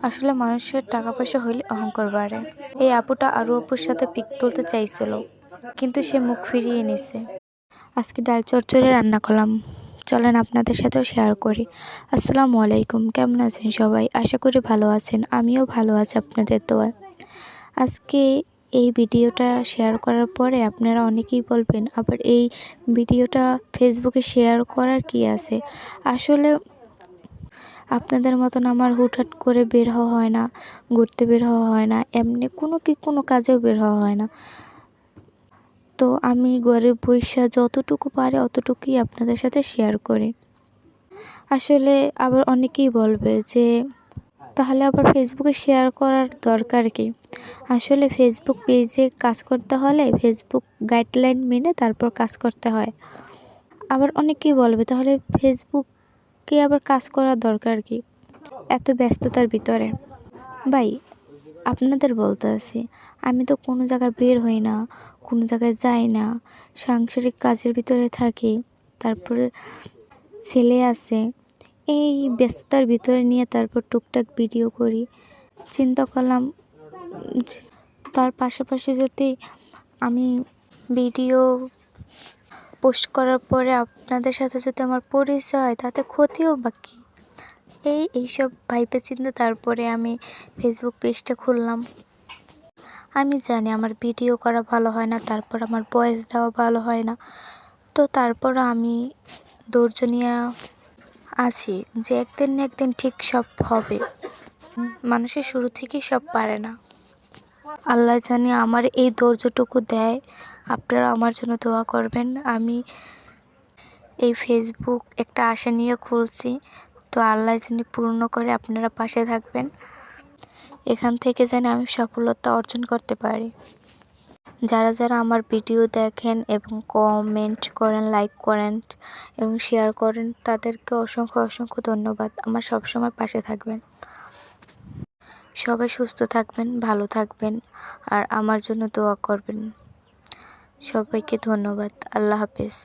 আসলে মানুষের টাকা পয়সা হইলে অহংকার বাড়ে। এই আপুটা আরু আপুর সাথে পিক তুলতে চাইছিল, কিন্তু সে মুখ ফিরিয়ে নিছে। আজকে ডাল চচ্চড়ি রান্না করলাম, চলেন আপনাদের সাথেও শেয়ার করি। আসসালামু আলাইকুম, কেমন আছেন সবাই? আশা করি ভালো আছেন, আমিও ভালো আছি আপনাদের দোয়ায়। আজকে এই ভিডিওটা শেয়ার করার পরে আপনারা অনেকেই বলবেন, আবার এই ভিডিওটা ফেসবুকে শেয়ার করার কি আছে? আসলে আপনাদের মতন আমার হুটহাট করে বের হওয়া হয় না, ঘুরতে বের হওয়া হয় না, এমনি কোনো কাজেও বের হওয়া হয় না। তো আমি ঘরে বইসা যতটুকু পারি অতটুকুই আপনাদের সাথে শেয়ার করি। আসলে আবার অনেকেই বলবে যে তাহলে আবার ফেসবুকে শেয়ার করার দরকার কি? আসলে ফেসবুক পেজে কাজ করতে হলে ফেসবুক গাইডলাইন মেনে তারপর কাজ করতে হয়। আবার অনেকেই বলবে তাহলে ফেসবুকে আবার কাজ করার দরকার কি এত ব্যস্ততার ভিতরে? ভাই, আপনাদের বলতে আছি, আমি তো কোনো জায়গায় বের হই না, কোনো জায়গায় যাই না, সাংসারিক কাজের ভিতরে থাকি, তারপরে ছেলে আছে, এই ব্যস্ততার ভিতরে নিয়ে তারপর টুকটাক ভিডিও করি। চিন্তা করলাম যে তার পাশাপাশি যদি আমি ভিডিও পোস্ট করার পরে আপনাদের সাথে যদি আমার পরিচয় হয় তাতে ক্ষতিও বা কী? এইসব ভাইবে চিন্তে তারপরে আমি ফেসবুক পেজটা খুললাম। আমি জানি আমার ভিডিও করা ভালো হয় না, তারপর আমার ভয়েস দেওয়া ভালো হয় না, তো তারপরও আমি ধৈর্য নিয়ে আছি যে একদিন না একদিন ঠিক সব হবে। মানুষের শুরু থেকেই সব পারে না। আল্লাহ জানি আমার এই ধৈর্যটুকু দেয়। আপনারা আমার জন্য দোয়া করবেন। আমি এই ফেসবুক একটা আশা নিয়ে খুলছি, তো আল্লাহ জানি পূর্ণ করে, আপনারা পাশে থাকবেন। এখান থেকে যেন আমি সফলতা অর্জন করতে পারি। যারা যারা আমার ভিডিও দেখেন এবং কমেন্ট করেন, লাইক করেন এবং শেয়ার করেন, তাদেরকে অসংখ্য অসংখ্য ধন্যবাদ। আমার সবসময় পাশে থাকবেন। সবাই সুস্থ থাকবেন, ভালো থাকবেন, আর আমার জন্য দোয়া করবেন। সবাইকে ধন্যবাদ। আল্লাহ হাফেজ।